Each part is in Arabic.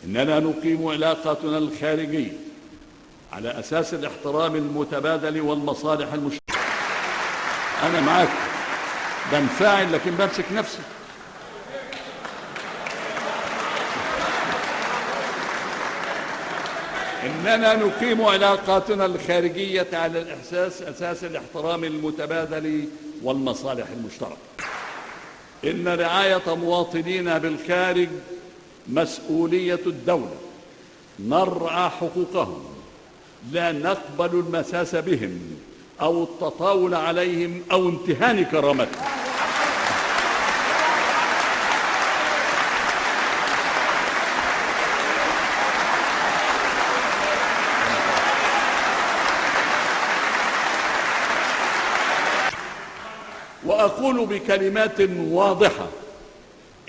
إننا نقيم علاقاتنا الخارجية على أساس الاحترام المتبادل والمصالح المشتركة. أنا معاك بنفعل لكن بمسك نفسي. إننا نقيم علاقاتنا الخارجية على أساس الاحترام المتبادل والمصالح المشتركة. إن رعاية مواطنينا بالخارج مسؤولية الدولة. نرعى حقوقهم، لا نقبل المساس بهم أو التطاول عليهم أو امتهان كرامتهم. وأقول بكلمات واضحة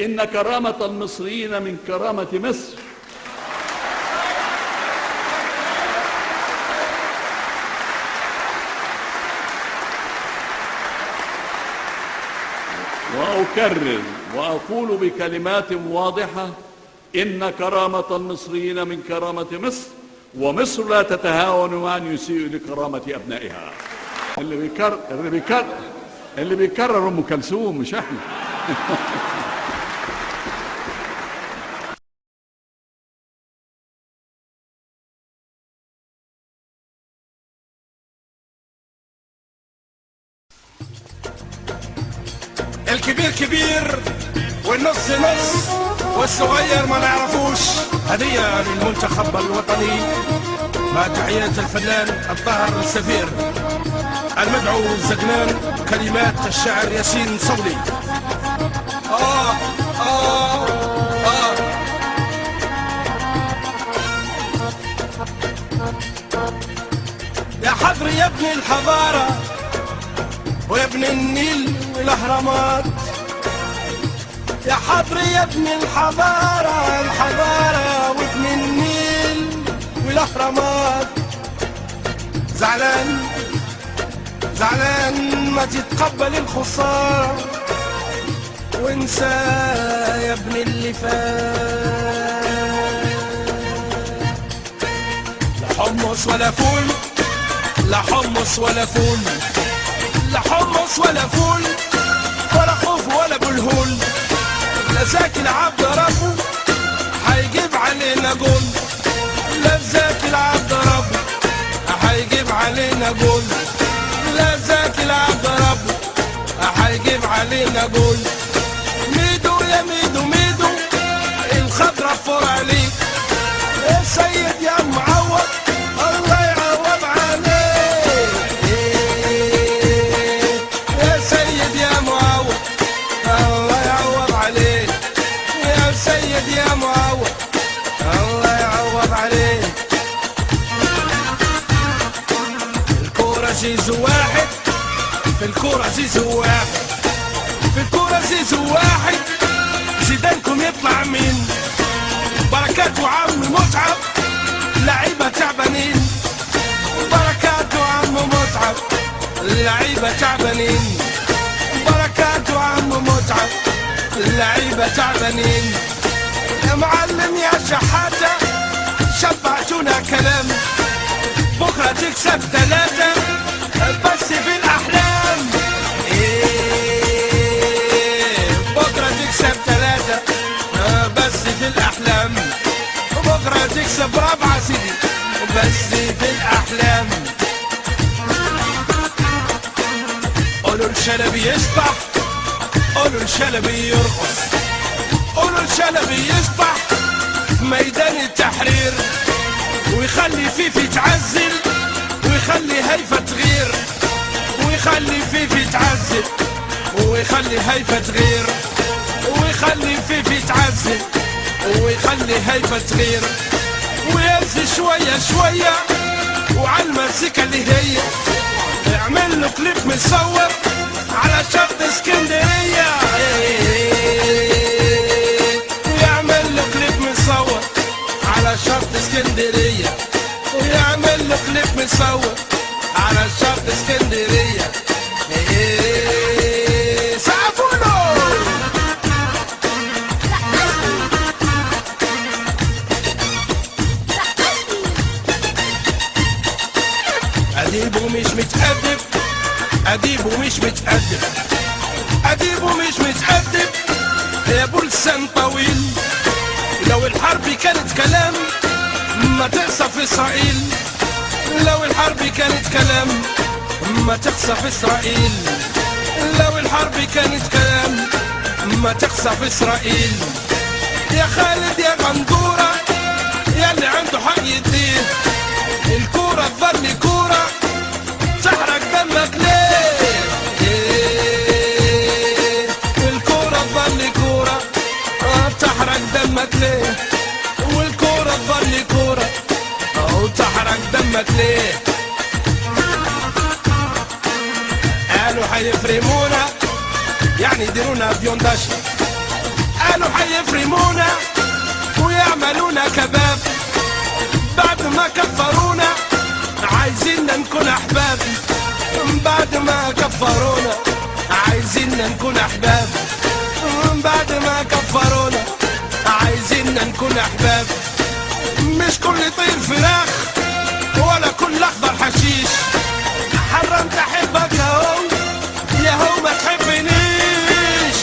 إن كرامة المصريين من كرامة مصر. وأكرر وأقول بكلمات واضحة إن كرامة المصريين من كرامة مصر، ومصر لا تتهاون أن يسيء لكرامة أبنائها. اللي بيكرر أم كلثوم مش احنا. الكبير كبير والنص نص والصغير ما نعرفوش. هدية للمنتخب الوطني مع تحية الفنان الطاهر السفير المدعو الزقنان. كلمات الشاعر ياسين صولي. يا حضر يا ابن الحضارة ويا ابن النيل والاهرامات. يا حضر يا ابن الحضارة الحضارة وابن النيل والاهرامات. زعلان زعلان ما تتقبل الخسارة وانسى يا ابن اللي فات. لا حمص ولا فول، لا حمص ولا فول، لا حمص ولا فول ولا خوف ولا بلهول. لا زكي العبد ربه هيجيب علينا جول. لا زكي العبد ربه هيجيب علينا جول. لا زكي العبد ربه هيجيب علينا جول. ميدو يا ميدو ميدو الخضرة فور عليك. يا سيد يا معوض الله يعوض عليك. يا سيد يا معوض الله يعوض عليك. يا سيد يا معوض الله يعوض عليك. الكورة زيزو واحد، في الكورة زيزو واحد، في الكورة زيزو واحد. زيدانكم يطلع مين؟ بركات وعم متعب لعيبة تعبانين. بركات وعم متعب لعيبة تعبانين. بركات وعم متعب لعيبة تعبانين. يا معلم يا شحاتة شبعتونا كلام. بكرة تكسب 3 بس في الأحلام. بكرة تكسب 3 بس في الأحلام. بكرة تكسب 4 سيدي بس في الأحلام. قولوا الشلبي يسبح، قولوا الشلبي يرقص، قولوا الشلبي يسبح في ميدان التحرير ويخلي فيفي تعزل ويخلي هيفا تغير. ويخلي فيفي تعزل ويخلي هيفا تغير. ويخلي فيفي تعزل ويخلي هيفا تغير. ويهز شوية شوية وعلى المزيكا اللي هي يعمل له كليب مصور على شط اسكندرية. ويعمل له كليب مصور على شط اسكندرية. ويعمل له كليب مصور على شط اسكندرية. سقفوا له. أديب ومش متأدب يا ابو لسان طويل. لو الحرب كانت كلام ما تقصى في اسرائيل. لو الحرب كانت كلام ما تقصى في اسرائيل. لو الحرب كانت كلام ما تقصى في اسرائيل. يا خالد يا غندورة يا اللي عنده حق يديه، الكورة تظل كورة تحرق دمك ليه؟ الكورة تظل كورة تحرق دمك ليه؟ والكورة تظل كورة وتحرق دمك ليه؟ قالوا حيفرمونا يعني يديرونا بيونداشي. قالوا حيفرمونا ويعملونا كباب. بعد ما كفرونا عايزيننا نكون احباب. بعد ما كفرونا عايزيننا نكون احباب. بعد ما كفرونا عايزيننا نكون احباب. مش كل طير فراخ ولا كل اخضر حشيش. حرمت احبك اهو يا هو ما تحبنيش.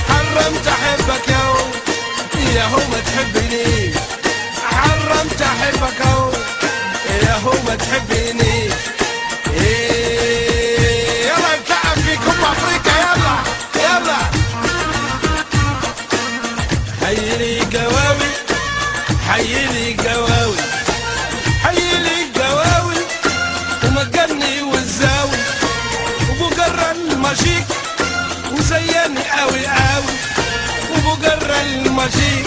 حرمت احبك اهو يا هو ما تحبنيش. حرمت احبك اهو يا هو ما تحبنيش. يلا نتلعب في كوبا افريقيا يلا يلا. حيلي قواوي حيلي قواوي حيلي قواوي ومجني والزاوي وبقرا المشيك وزيني قوي قوي. وبقرا المشيك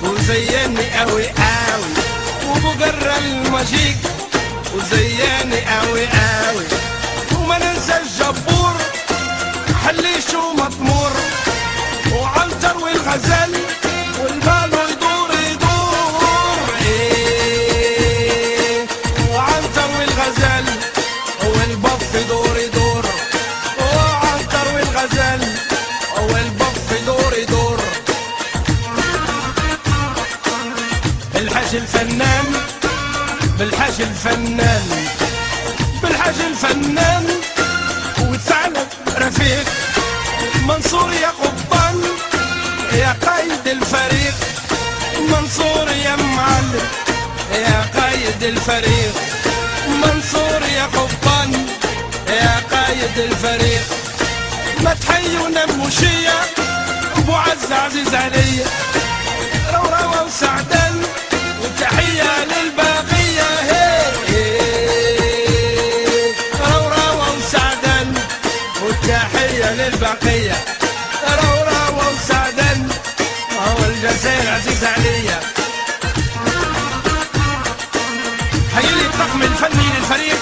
وزيني قوي قوي. وبقرا المشيك وزيني قوي قوي. وما ننسى الجبور حليش ومطمور وعنتر والغزال والبال يدور يدور. وعنتر والغزال والبف يدور يدور. وعنتر والغزال والبف يدور يدور. بالحاج الفنان بالحاج الفنان بالحاج الفنان والثعلب رفيق. منصور يا قبطان يا قايد الفريق. منصور يا معلم يا قايد الفريق. منصور يا قبطان يا قايد الفريق. ما تحيونا بمشية ابو عز عزيز عليا. روروة وسعدان وتحية للباقية. روروة وسعدان والتحية للبقية. روروة وسعدان والجزائر عزيز عليا. حيلي الطقم الفني للفريق